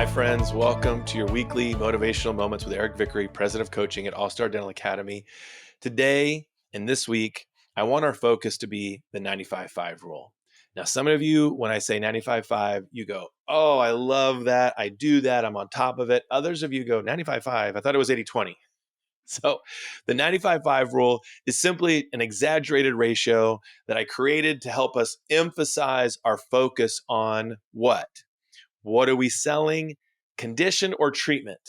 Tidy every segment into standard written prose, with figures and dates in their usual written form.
Hi, friends. Welcome to your weekly motivational moments with Eric Vickery, president of coaching at All Star Dental Academy. Today and this week, I want our focus to be the 95-5 rule. Now, some of you, when I say 95-5, you go, oh, I love that. I do that. I'm on top of it. Others of you go, 95-5. I thought it was 80-20. So the 95-5 rule is simply an exaggerated ratio that I created to help us emphasize our focus on what? What are we selling? Condition or treatment?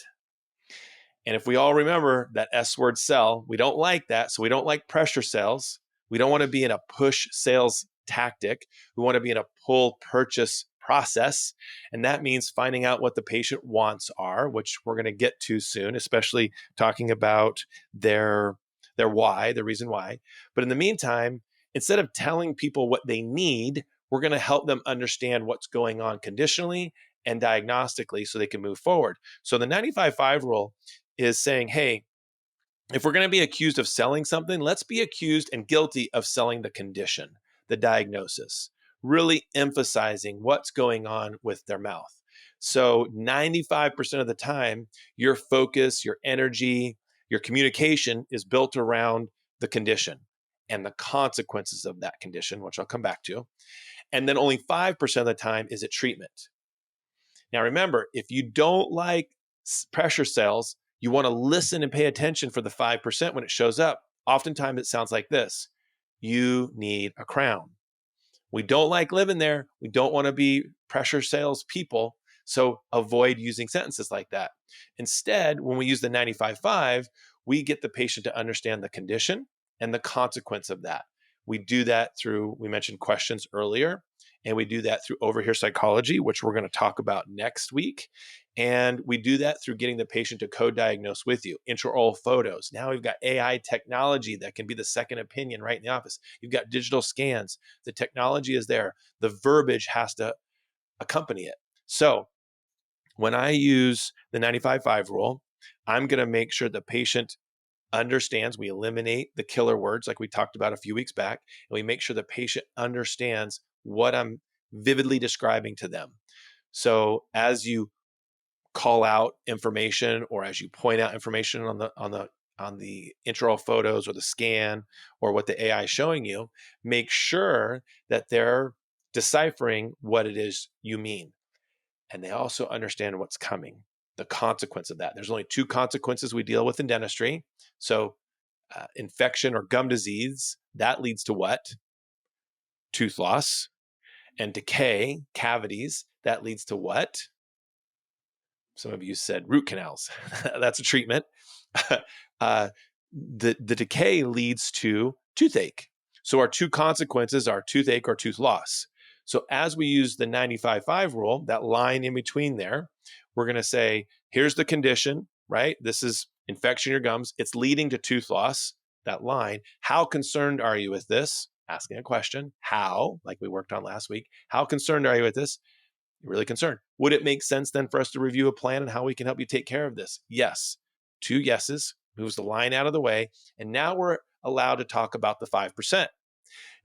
And if we all remember that S word sell, we don't like that. So we don't like pressure sales. We don't want to be in a push sales tactic. We want to be in a pull purchase process. And that means finding out what the patient wants are, which we're going to get to soon, especially talking about their why, the reason why. But in the meantime, instead of telling people what they need, we're going to help them understand what's going on conditionally and diagnostically so they can move forward. So the 95-5 rule is saying, hey, if we're going to be accused of selling something, let's be accused and guilty of selling the condition, the diagnosis, really emphasizing what's going on with their mouth. So 95% of the time, your focus, your energy, your communication is built around the condition and the consequences of that condition, which I'll come back to. And then only 5% of the time is it treatment. Now, remember, if you don't like pressure sales, you want to listen and pay attention for the 5% when it shows up. Oftentimes it sounds like this: you need a crown. We don't like living there. We don't want to be pressure sales people. So avoid using sentences like that. Instead, when we use the 95-5, we get the patient to understand the condition and the consequence of that. We do that through, we mentioned questions earlier, and we do that through overhear psychology, which we're going to talk about next week. And we do that through getting the patient to co-diagnose with you. Intraoral photos. Now we've got AI technology that can be the second opinion right in the office. You've got digital scans. The technology is there. The verbiage has to accompany it. So when I use the 95-5 rule, I'm going to make sure the patient understands. We eliminate the killer words like we talked about a few weeks back, and we make sure the patient understands what I'm vividly describing to them. So as you call out information or as you point out information on the intraoral photos or the scan or what the AI is showing you, make sure that they're deciphering what it is you mean. And they also understand what's coming, the consequence of that. There's only two consequences we deal with in dentistry. So infection or gum disease, that leads to what? Tooth loss. And decay, cavities, that leads to what? Some of you said root canals. That's a treatment. The decay leads to toothache. So our two consequences are toothache or tooth loss. So as we use the 95-5 rule, that line in between there, we're going to say, here's the condition, right? This is infection in your gums. It's leading to tooth loss, that line. How concerned are you with this? Asking a question. How, like we worked on last week, how concerned are you with this? You're really concerned. Would it make sense then for us to review a plan and how we can help you take care of this? Yes. Two yeses, moves the line out of the way. And now we're allowed to talk about the 5%.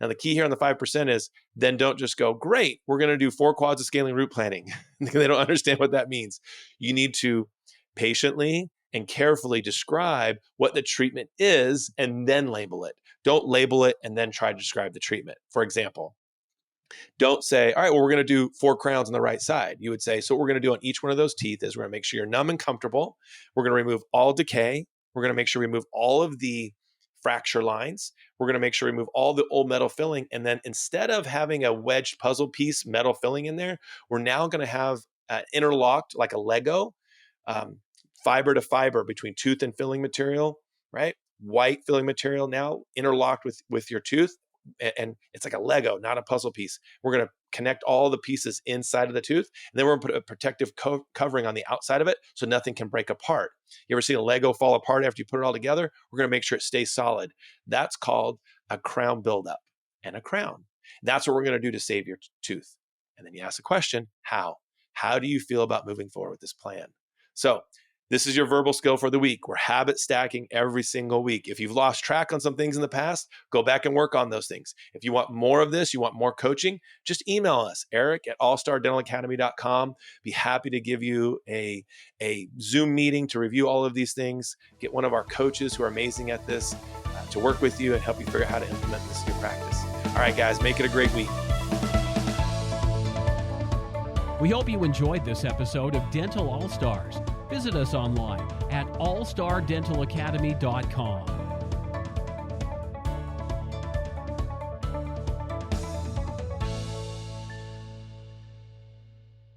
Now, the key here on the 5% is then don't just go, great, we're going to do 4 quads of scaling root planning. They don't understand what that means. You need to patiently and carefully describe what the treatment is and then label it. Don't label it and then try to describe the treatment. For example, don't say, all right, well, we're going to do 4 crowns on the right side. You would say, so what we're going to do on each one of those teeth is we're going to make sure you're numb and comfortable. We're going to remove all decay. We're going to make sure we remove all of the fracture lines. We're going to make sure we remove all the old metal filling. And then instead of having a wedged puzzle piece metal filling in there, we're now going to have interlocked like a Lego, fiber to fiber between tooth and filling material, right? White filling material now interlocked with your tooth. And it's like a Lego, not a puzzle piece. We're going to connect all the pieces inside of the tooth, and then we're going to put a protective covering on the outside of it so nothing can break apart. You ever seen a Lego fall apart after you put it all together? We're going to make sure it stays solid. That's called a crown buildup and a crown. That's what we're going to do to save your tooth. And then you ask the question, how? How do you feel about moving forward with this plan? So This is your verbal skill for the week. We're habit stacking every single week. If you've lost track on some things in the past, go back and work on those things. If you want more of this, you want more coaching, just email us, eric@allstardentalacademy.com. Be happy to give you a Zoom meeting to review all of these things. Get one of our coaches who are amazing at this to work with you and help you figure out how to implement this in your practice. All right, guys, make it a great week. We hope you enjoyed this episode of Dental All-Stars. Visit us online at allstardentalacademy.com.